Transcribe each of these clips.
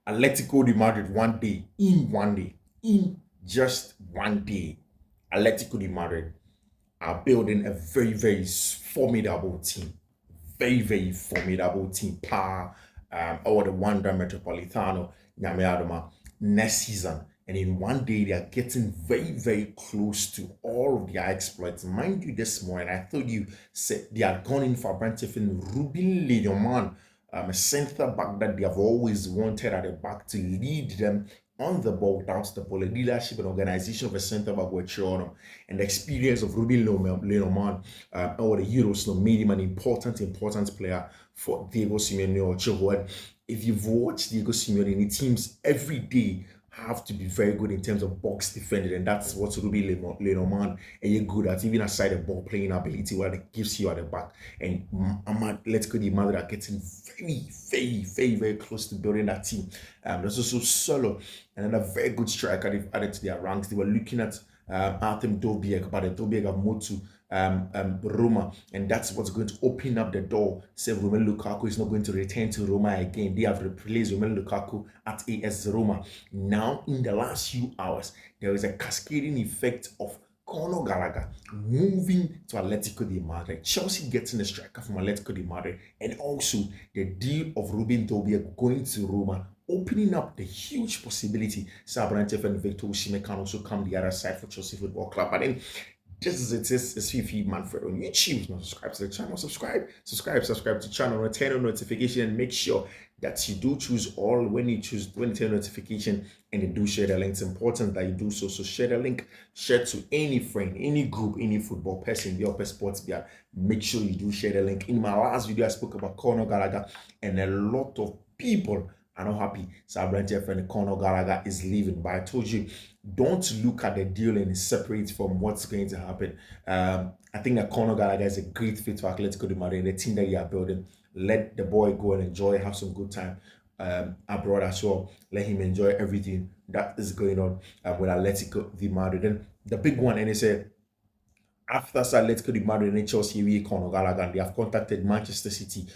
Atletico de Madrid in just one day, Atletico de Madrid are building a very, very formidable team. Very, very formidable team. Or the Wanda Metropolitano, Nyame Adoma, next season. And in one day, they are getting very, very close to all of their exploits. Mind you, this morning, I thought you said they are gone in for Brantifin Ruben Leoman, a center back that they have always wanted at the back to lead them on the ball, without the ball, the leadership and organization of a center back with Chiono, and the experience of Ruben Leoman over the Euros made him an important player for Diego Simeone or Chilwell. If you've watched Diego Simeone, the teams every day have to be very good in terms of box defending, and that's what Ruben Lenormand and you're good at, even aside the ball playing ability where it gives you at the back. And let's go, the Madrid are getting very close to building that team. There's also Solo, another very good striker they've added to their ranks. They were looking at Artem Dobiek, but the Dobiek have moved to Roma, and that's what's going to open up the door. Say Romelu Lukaku is not going to return to Roma again. They have replaced Romelu Lukaku at AS Roma. Now, in the last few hours, there is a cascading effect of Conor Gallagher moving to Atletico de Madrid, Chelsea getting a striker from Atletico de Madrid, and also the deal of Ruben Dobiek going to Roma, opening up the huge possibility Sabrantef and Victor Oshimen can also come the other side for Chelsea Football Club. But then just as it is, it's Fiifi-Manfred on YouTube. Now subscribe to the channel, subscribe to the channel, turn on notification, and make sure that you do choose all when you turn notification, and you do share the link. It's important that you do so. So share the link, share to any friend, any group, any football person, the upper sports beer. Make sure you do share the link. In my last video, I spoke about Conor Gallagher, and a lot of people are not happy. Sabrante friend Conor Gallagher is leaving, but I told you, don't look at the deal and separate from what's going to happen. I think that Conor Gallagher is a great fit for Atletico de Madrid, the team that you are building. Let the boy go and enjoy, have some good time abroad as well. Let him enjoy everything that is going on with Atletico de Madrid. And the big one, and they said, after Atletico de Madrid and Chelsea, we Conor Gallagher, they have contacted Manchester City.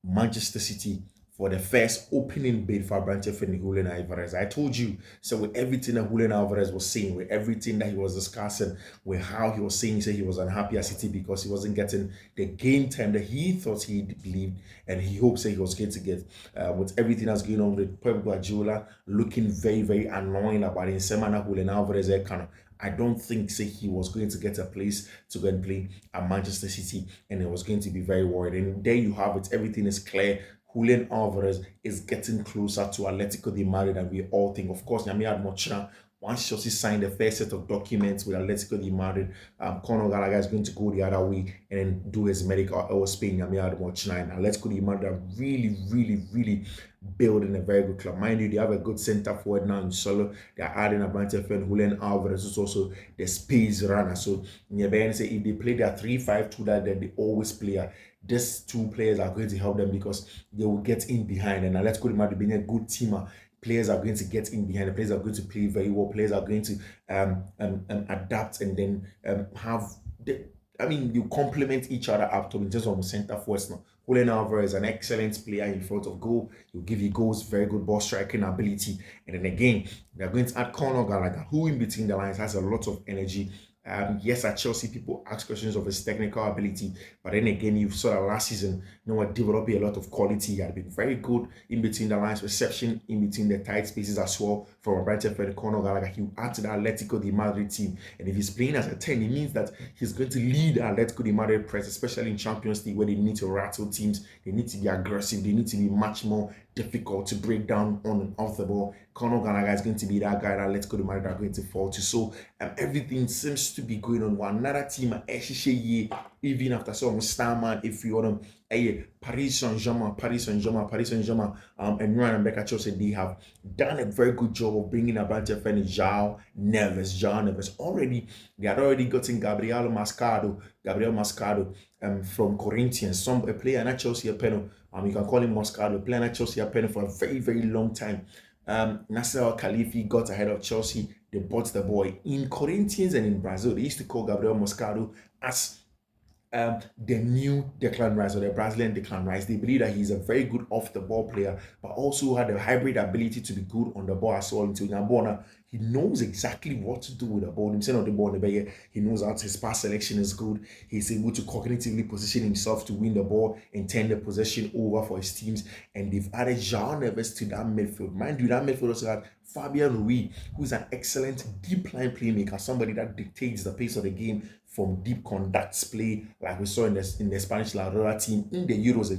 Manchester City for the first opening bid for Branche for Julian Alvarez. I told you, so with everything that Julian Alvarez was saying, with everything that he was discussing, with how he was saying, he was unhappy at City because he wasn't getting the game time that he thought he believed and he hopes that he was going to get. With everything that's going on with Pep Guardiola looking very annoying about it, Semana Julian Alvarez, I don't think he was going to get a place to go and play at Manchester City, and it was going to be very worried. And there you have it. Everything is clear. Julian Alvarez is getting closer to Atletico de Madrid than we all think. Of course, Nyame Admochina, once Chelsea signed the first set of documents with Atletico de Madrid, Conor Gallagher is going to go the other way and then do his medical or Spain. Nyame Admochina, and Atletico de Madrid are really building a very good club. Mind you, they have a good center forward now in Solo. They are adding a bunch of friends. Julian Alvarez is also the space runner. So Nyebe say if they play their 3-5-2 that they always play. These two players are going to help them because they will get in behind. And Atletico de Madrid being a good teamer, players are going to get in behind. The players are going to play very well. Players are going to adapt and then you complement each other up to in terms of center forwards now. Julian Alvarez is an excellent player in front of goal. He'll give you goals, very good ball striking ability. And then again, they're going to add Conor Gallagher, who in between the lines has a lot of energy. Yes, at Chelsea, people ask questions of his technical ability, but then again, you saw that last season, developing a lot of quality. He had been very good in between the lines, reception in between the tight spaces as well. From a branch for Conor Gallagher, he will add to the Atletico de Madrid team, and if he's playing as a 10, it means that he's going to lead Atletico de Madrid press, especially in Champions League, where they need to rattle teams, they need to be aggressive, they need to be much more difficult to break down on and off the ball. Conor Gallagher is going to be that guy that Atletico de Madrid are going to fall to. So everything seems to be going on. One another team, even after some Starman, if you want to, Paris Saint-Germain, and Ryan and Becca Chelsea, they have done a very good job of bringing a bunch of friends. João Neves. They had already gotten Gabriel Mascado from Corinthians, a player at Chelsea, you can call him Moscado, playing at Chelsea for a very long time. Nasser Al-Khalifi got ahead of Chelsea. They bought the boy. In Corinthians and in Brazil, they used to call Gabriel Moscado as the new Declan Rice or the Brazilian Declan Rice. They believe that he's a very good off the ball player, but also had a hybrid ability to be good on the ball as well. Until Nyambona, he knows exactly what to do with the ball. Himself on the ball, he knows how his pass selection is good. He's able to cognitively position himself to win the ball and turn the possession over for his teams. And they've added João Neves to that midfield. Mind you, that midfield also had Fabian Ruiz, who's an excellent deep line playmaker, somebody that dictates the pace of the game from deep contacts play, like we saw in the Spanish La Roja team in the Euros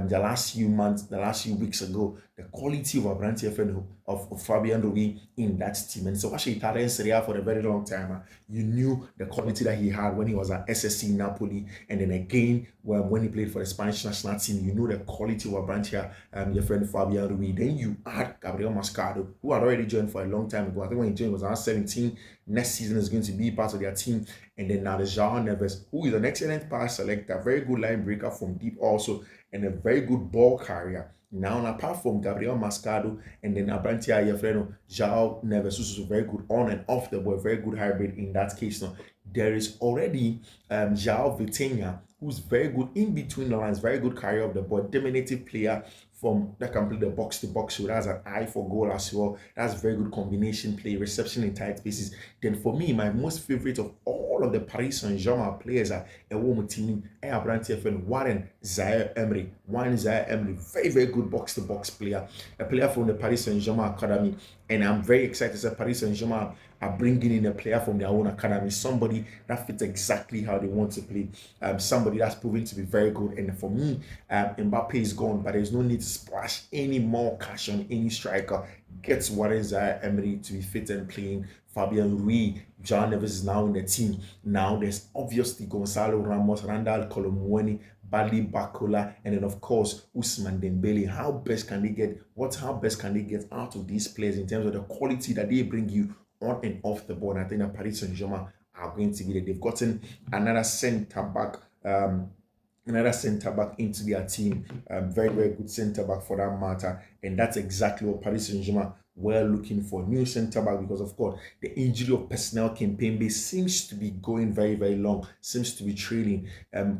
the last few months, the last few weeks ago. The quality of Abrantia of Fabian Ruiz in that team. And so actually Italian Serie A for a very long time. You knew the quality that he had when he was at SSC Napoli, and then again when he played for the Spanish national team, you know the quality of Abrantia, your friend Fabian Ruiz. Then you add Gabriel Mascado, who had already joined for a long time ago. I think when he joined was around 17. Next season is going to be part of their team. And then now the João Neves, who is an excellent pass selector, very good line breaker from deep also, and a very good ball carrier. Now, apart from Gabriel Mascado and then Abrantia Yefreno, João Neves, who's very good on and off the ball, very good hybrid in that case. Now, there is already João Vitinha, who's very good in between the lines, very good carrier of the ball, dominative player from that can play the box to box. So that's an eye for goal as well. That's very good combination play, reception in tight spaces. Then for me, my most favorite of all of the Paris Saint-Germain players are a woman team, Abrantia and Warren Zaire Emery. Very, very good box to box player, a player from the Paris Saint-Germain academy. And I'm very excited that Paris Saint-Germain are bringing in a player from their own academy, somebody that fits exactly how they want to play, somebody that's proven to be very good. And for me, Mbappe is gone, but there's no need to splash any more cash on any striker. Gets Warren Zaire Emery to be fit and playing. Fabian Ruiz, João Neves is now in the team. Now there's obviously Gonzalo Ramos, Randall Colomwani, Bali Bakola, and then of course Ousmane Dembele. How best can they get out of these players in terms of the quality that they bring you on and off the ball? And I think that Paris Saint-Germain are going to be there. They've gotten another centre back into their team. Very, very good centre back for that matter. And that's exactly what Paris Saint-Germain were looking for. New centre back, because of course the injury of personnel Kimpembe seems to be going very, very long, seems to be trailing.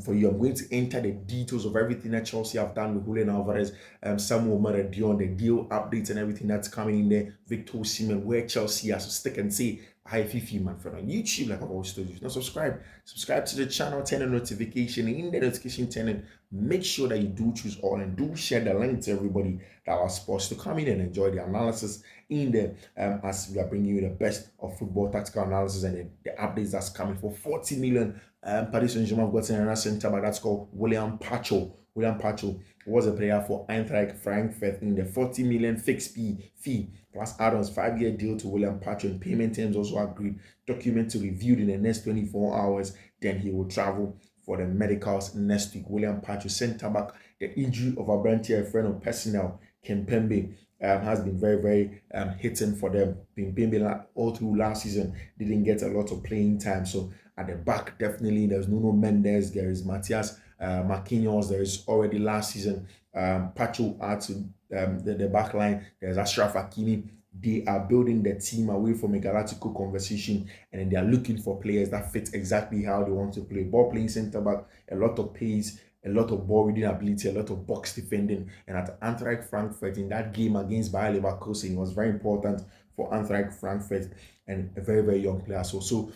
For you, I'm going to enter the details of everything that Chelsea have done with Julian Alvarez, Samuel Omorodion, the deal updates and everything that's coming in there. Victor Oshimen, where Chelsea has to stick and say hi, Fiifi-Manfred on YouTube, like I've always told you. If you're not subscribe to the channel, turn on notification. In the notification turn, make sure that you do choose all and do share the link to everybody that are supposed to come in and enjoy the analysis in there, as we are bringing you the best of football tactical analysis and the updates that's coming. For 40 million, Paris Saint-Germain have got another centre back that's called William Pacho. William Pacho was a player for Eintracht Frankfurt in the 40 million fixed fee plus add-ons 5-year deal to William Pacho, and payment terms also agreed. Document to reviewed in the next 24 hours. Then he will travel for the medicals next week. William Pacho, centre back. The injury of Abrantia, a friend of personnel, Kimpembe, has been very, very hitting for them. Kimpembe all through last season didn't get a lot of playing time. So at the back, definitely there's Nuno Mendes, there is Matias Marquinhos, there is already last season Pacho adds to the back line. There's Ashraf Hakimi. They are building the team away from a Galactico conversation, and then they are looking for players that fit exactly how they want to play. Ball playing centre back, a lot of pace, a lot of ball reading ability, a lot of box defending. And at Eintracht Frankfurt in that game against Bayer Leverkusen, it was very important for Eintracht Frankfurt, and a very, very young player. So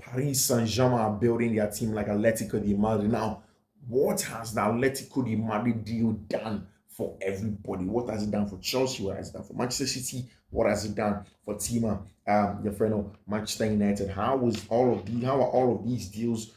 Paris Saint-Germain are building their team like Atletico Madrid. Now, what has the Atletico Madrid deal done for everybody? What has it done for Chelsea? What has it done for Manchester City? What has it done for Tima, your friend of Manchester United? How are all of these deals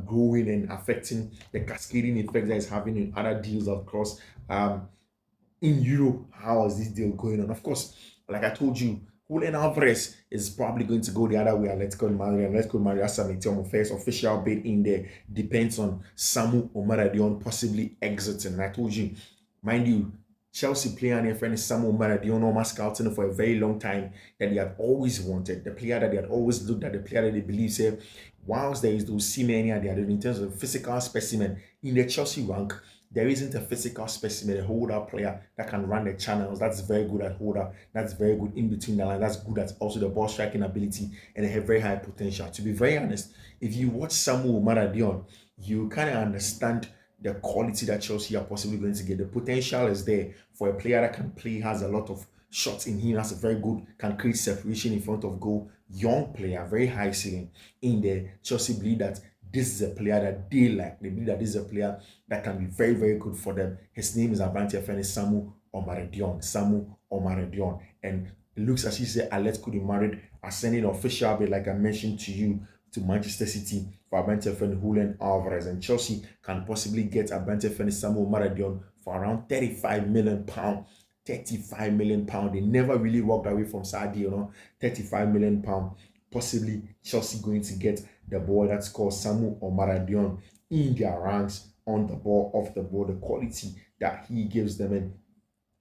growing and affecting the cascading effect that is having in other deals across in Europe? How is this deal going on? Of course, like I told you, Julian Alvarez is probably going to go the other way. Atletico Madrid, and Atletico Madrid has some first official bid in there. Depends on Samu Omorodion possibly exiting. And I told you, mind you, Chelsea player and their friend is Samu Omorodion, normal scouting for a very long time, that they had always wanted, the player that they had always looked at, the player that they believe whilst there is those Oshimen there in terms of physical specimen in the Chelsea rank, there isn't a physical specimen, a hold-up player that can run the channels. That's very good at hold-up. That's very good in between the line. That's good at also the ball striking ability, and they have very high potential. To be very honest, if you watch Samu Omorodion, you kind of understand the quality that Chelsea are possibly going to get. The potential is there for a player that can play, has a lot of shots in him, has a very good, can create separation in front of goal. Young player, very high ceiling in there. Chelsea believe that this is a player that they like. They believe that this is a player that can be very, very good for them. His name is Abrantia Fene Samu Omorodion. Samu Omorodion. And it looks as if Atletico Madrid are sending an official bid, like I mentioned to you, to Manchester City for Abrantia Fene Julian Alvarez. And Chelsea can possibly get Abrantia Fene Samu Omorodion for around £35 million. £35 million. They never really walked away from Saudi, £35 million. Possibly Chelsea going to get the boy that's called Samu Omorodion in their ranks, on the ball, off the ball, the quality that he gives them. And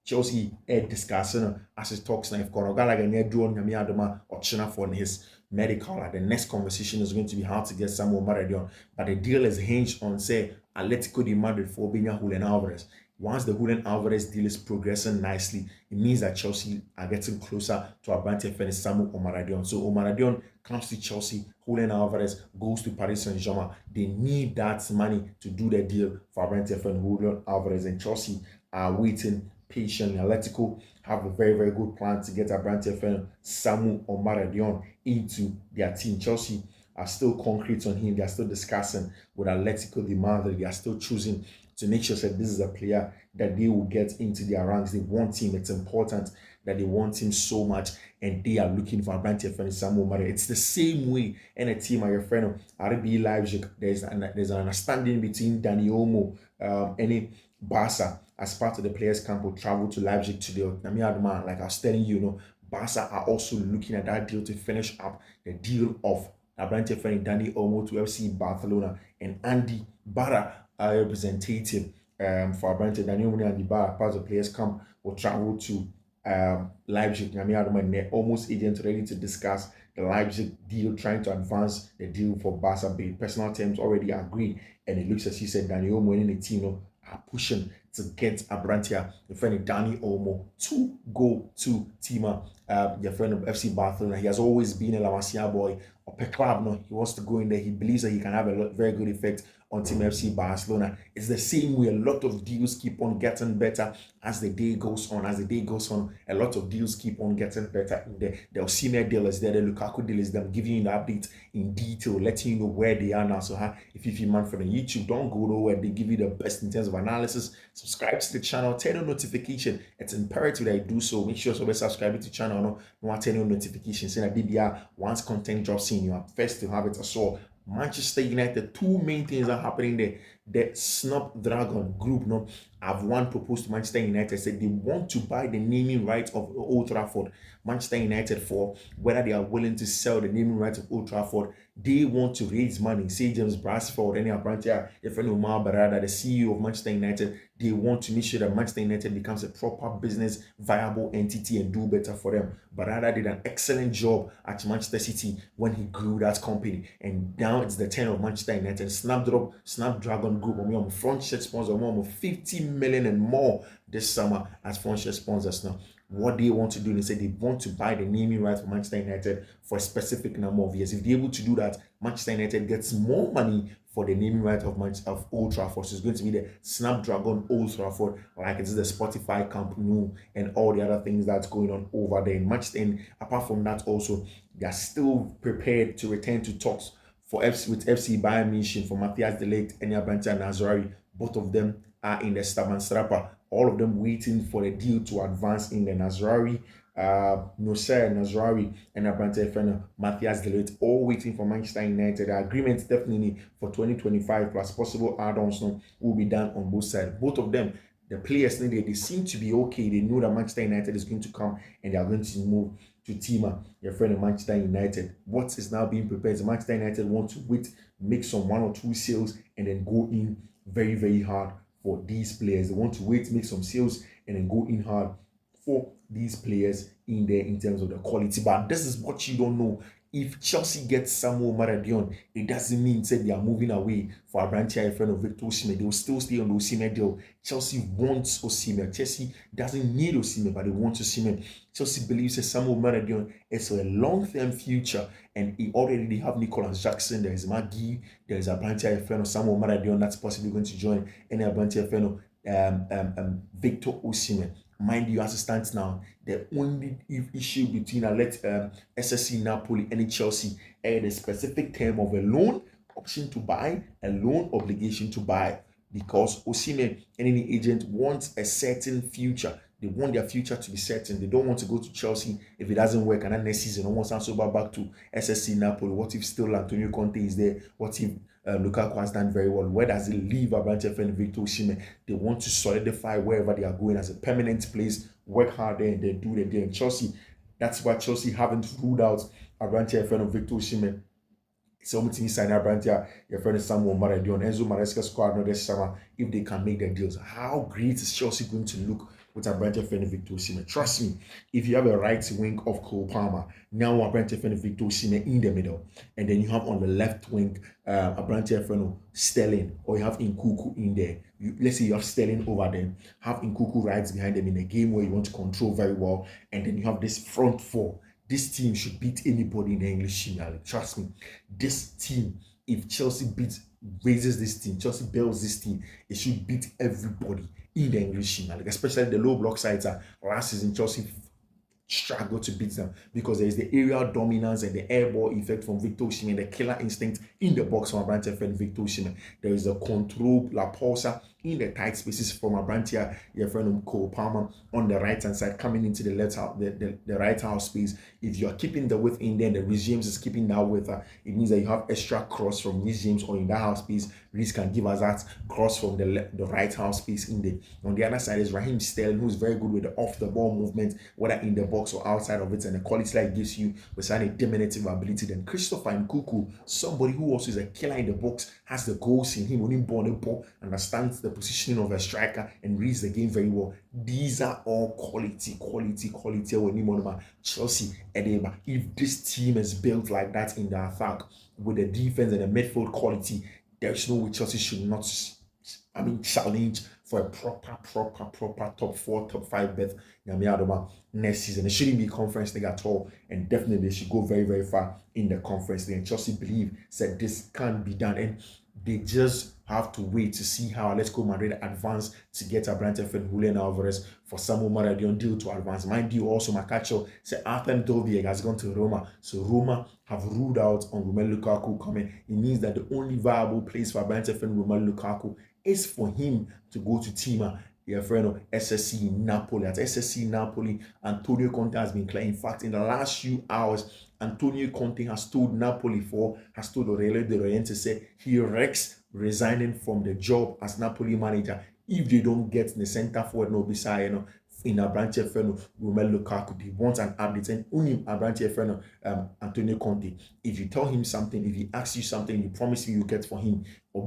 Chelsea discussing as it talks now, if Konogala drawn Yamiadoma or China for his medical, the next conversation is going to be how to get Samu Omorodion. But the deal is hinged on, say, Atletico de Madrid for Benya Julian Alvarez. Once the Julian Alvarez deal is progressing nicely, it means that Chelsea are getting closer to Abrantia Fene Samu Omorodion. So Omorodion comes to Chelsea, Julian Alvarez goes to Paris Saint-Germain. They need that money to do the deal for Abrantia Fene Julian Alvarez, and Chelsea are waiting patiently. Atletico have a very, very good plan to get Abrantia Fene Samu Omorodion into their team. Chelsea are still concrete on him. They are still discussing with Atletico de Madrid. They are still choosing to make sure that this is a player that they will get into their ranks. They want him. It's important that they want him so much, and they are looking for Abrantia Fene Samu Omorodion. It's the same way in a team, my friend, RB Leipzig. There's an understanding between Dani Olmo and Barca as part of the players' camp will travel to Leipzig today. Like I was telling you, Barca are also looking at that deal to finish up the deal of Abrantia Fene Dani Olmo to FC Barcelona, and Andy Barra, a representative for Abrantia Dani Olmo and Barra, part of the players' camp, will travel to Leipzig. And they're almost agents ready to discuss the Leipzig deal, trying to advance the deal for Barca. Personal terms already agreed, and it looks as he said Dani Olmo and the team are pushing to get Abrantia, your friend Dani Olmo, to go to Tima, your friend of FC Barcelona. He has always been a La Masia boy, or per club. No, he wants to go in there. He believes that he can have a very good effect on Team FC Barcelona. It's the same way. A lot of deals keep on getting better as the day goes on. As the day goes on, a lot of deals keep on getting better. In the Oshimen deal is there, the Lukaku deal is there. I'm giving you the update in detail, letting you know where they are now. So if Fiifi-Manfred on YouTube, don't go nowhere. They give you the best in terms of analysis. Subscribe to the channel, turn on notification. It's imperative that you do so. Make sure you subscribe to the channel. No turn on notifications. Saying that BBR, once content drops in, you are first to have it as well. Manchester United, two main things are happening there. The Snapdragon Group have one proposed to Manchester United, said they want to buy the naming rights of Old Trafford. Manchester United, for whether they are willing to sell the naming rights of Old Trafford, they want to raise money. Say James Brassford, any Abrantia, your friend Omar Barada, the CEO of Manchester United, they want to make sure that Manchester United becomes a proper business viable entity and do better for them. Barada did an excellent job at Manchester City when he grew that company, and now it's the turn of Manchester United. Snapdragon Group, I'm front shirt sponsor, I'm 50 million and more this summer as front shirt sponsors now. What they want to do, they say they want to buy the naming rights for Manchester United for a specific number of years. If they're able to do that, Manchester United gets more money for the naming right of Old Trafford. So it's going to be the Snapdragon Old Trafford, like it's the Spotify Camp Nou and all the other things that's going on over there in Manchester. And apart from that, also they are still prepared to return to talks with FC Bayern Munich for Matthias de Ligt and Abrantia Nazraoui. Both of them are in the stubborn strapper. All of them waiting for the deal to advance in the Nazraoui. Nazraoui and Abrantia Fene Matthias de Ligt, all waiting for Manchester United. The agreement definitely for 2025 plus possible add-ons will be done on both sides. Both of them, the players, they seem to be okay. They know that Manchester United is going to come and they are going to move to Tima, your friend of Manchester United. What is now being prepared is Manchester United want to wait, make some 1 or 2 sales, and then go in very, very hard for these players. They want to wait, make some sales, and then go in hard for these players in there in terms of the quality. But this is what you don't know if Chelsea gets Samuel Omorodion, it doesn't mean that they are moving away for a branch here friend of Victor Osimhen. They will still stay on the Osimhen deal. Chelsea wants Osimhen. Chelsea doesn't need Osimhen, but they want Osimhen. Chelsea believes that Samuel Omorodion is a long-term future, and they have Nicholas Jackson. There is Maggie. There is a branch here friend of Samuel Omorodion that's possibly going to join, and a branch here friend of Victor Osimhen. Mind you, as it stands now, the only issue between SSC Napoli and Chelsea is the specific term of a loan option to buy, a loan obligation to buy, because Osimhen and any agent wants a certain future. They want their future to be certain. They don't want to go to Chelsea if it doesn't work, and then next season, almost transfer back to SSC Napoli. What if still Antonio Conte is there? What if Lukaku has done very well? Where does it leave Abrante and Victor Osimhen? They want to solidify wherever they are going as a permanent place, work hard there, and then do the deal. And Chelsea, that's why Chelsea haven't ruled out Abrante and Victor Osimhen. So much sign Abrante, your friend Samuel Omorodion, Enzo Maresca squad this summer if they can make their deals. How great is Chelsea going to look with Abrante and Victor Osimhen? Trust me, if you have a right wing of Cole Palmer, now Abrante and Victor Osimhen in the middle, and then you have on the left wing Abrante and Sterling, or you have Nkuku in there. Let's say you have Sterling over them, have Nkuku right behind them in a game where you want to control very well, and then you have this front four. This team should beat anybody in the English Premier League. Trust me. This team, if Chelsea raises this team, Chelsea builds this team, it should beat everybody in the English Premier League, especially the low block sides. Last season, Chelsea struggle to beat them because there is the aerial dominance and the air ball effect from Victor Osimhen, the killer instinct in the box from Abrante and Victor Osimhen. There is the control, La Pulsa in the tight spaces from Abrante, your friend Cole Palmer on the right hand side, coming into the left half, the right half space. If you are keeping the width in there, the Reece James is keeping that width. It means that you have extra cross from Reece James or in that half space. Reece can give us that cross from the right half space in there. On the other side is Raheem Sterling, who's very good with the off the ball movement, whether in the box or outside of it, and the quality that it gives you with a diminutive ability. Then Christopher Nkuku, somebody who also is a killer in the box, has the goals in him, only born a ball, understands the positioning of a striker and reads the game very well. These are all quality. When Chelsea, if this team is built like that in the attack with the defense and the midfield quality, there's no way Chelsea should not challenge for a proper top 4, top 5 berth next season. It shouldn't be Conference League at all, and definitely they should go very, very far in the Conference League. And Chelsea believe that this can be done, and they just have to wait to see how Atletico Madrid advance to get Abrante and Julian Alvarez for Samuel Omorodion deal to advance. Mind you, also Makacho said Arthur Dolbieg has gone to Roma, so Roma have ruled out on Romelu Lukaku coming. It means that the only viable place for Abrante and Romelu Lukaku is for him to go to Tima, your friend of SSC Napoli. At SSC Napoli, Antonio Conte has been clear. In fact, in the last few hours, Antonio Conte has told Aurelio De Laurentiis, say he regrets resigning from the job as Napoli manager if they don't get the center forward in Abrante Efreno, Romelu Lukaku. They want an update, and only Abrante Efreno, Antonio Conte. If you tell him something, if he asks you something, you promise you get for him. He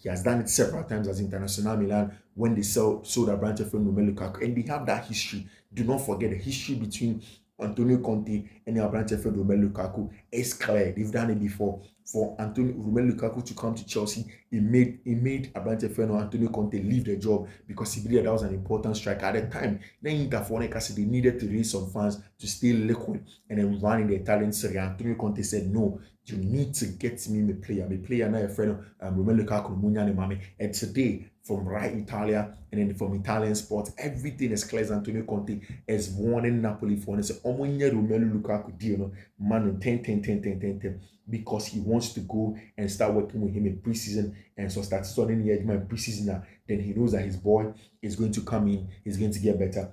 has done it several times as International Milan when they sold Abrante Efreno, Romelu Lukaku, and they have that history. Do not forget the history between Antonio Conte and Abrante Efreno, Romelu Lukaku is clear. They've done it before. For Romelu Lukaku to come to Chelsea, it made Abrante Efreno, Antonio Conte leave the job because he believed that was an important striker at the time. Then they needed to raise some funds to stay liquid and then run in the Italian Serie A. Antonio Conte said, no, you need to get me a player now, Efreno, Romelu Lukaku, and today, from Right Italia and then from Italian sports, everything is clear. Antonio Conte is warning Napoli for and say, Romelu Lukaku deal, man, 10, because he wants to go and start working with him in preseason, and so start starting the in preseason now. Then he knows that his boy is going to come in, he's going to get better,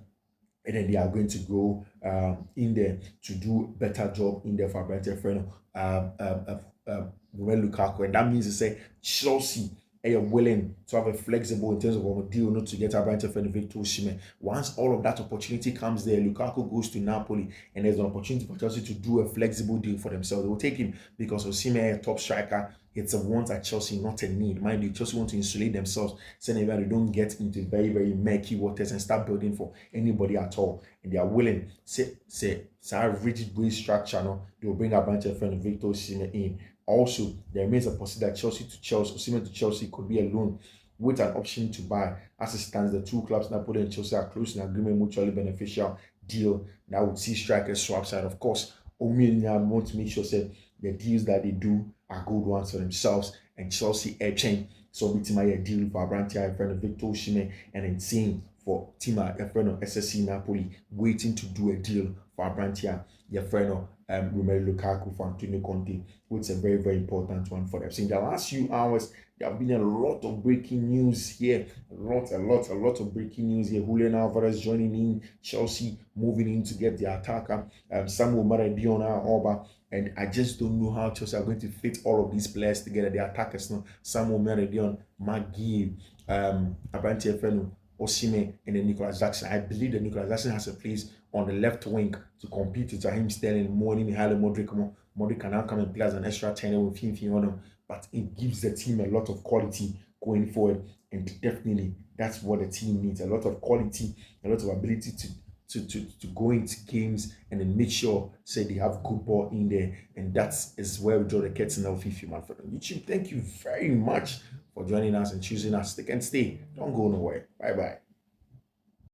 and then they are going to go in there to do better job in there for Abrante Efreno, Romelu Lukaku, and that means to say Chelsea are willing to have a flexible in terms of a deal not to get Abrante and Victor Osimhen. Once all of that opportunity comes there, Lukaku goes to Napoli, and there's an opportunity for Chelsea to do a flexible deal for themselves. They will take him because Osimhen is a top striker. It's a want at Chelsea, not a need. Mind you, Chelsea want to insulate themselves, saying that they don't get into very, very murky waters and start building for anybody at all. And they are willing, say, rigid base structure, no, they will bring a bunch of friends, Victor Osimhen in. Also, there remains a possibility that Osimhen to Chelsea could be a loan with an option to buy. As it stands, the two clubs, Napoli and Chelsea, are close in agreement, mutually beneficial deal that would see strikers swap side. Of course, Omorodion want to make sure that the deals that they do are good ones for themselves, and Chelsea chain so we team a deal for Abrantia in front of Victor Osimhen, and then seeing for team in front of SSC Napoli waiting to do a deal for Abrantia your friend Romelu Lukaku for Antonio Conte, which is a very, very important one for them. So in the last few hours, there have been a lot of breaking news here. A lot of breaking news here. Julian Alvarez joining in, Chelsea moving in to get the attacker, Samuel Omorodion over. And I just don't know how Chelsea are going to fit all of these players together. The attackers now, Samuel Omorodion, McGee, Abrantia Fenu, Oshimen, and then Nicolas Jackson. I believe that Nicolas Jackson has a place on the left wing to compete with Raheem Sterling, Morning, Halle Modric. Modric can now come and play as an extra 10 with Fiifi-Manfred, but it gives the team a lot of quality going forward. And definitely, that's what the team needs: a lot of quality, a lot of ability to go into games and then make sure say they have good ball in there. And that is where we draw the curtain of Fiifi-Manfred on YouTube. Thank you very much for joining us and choosing us. Stick and stay. Don't go nowhere. Bye bye.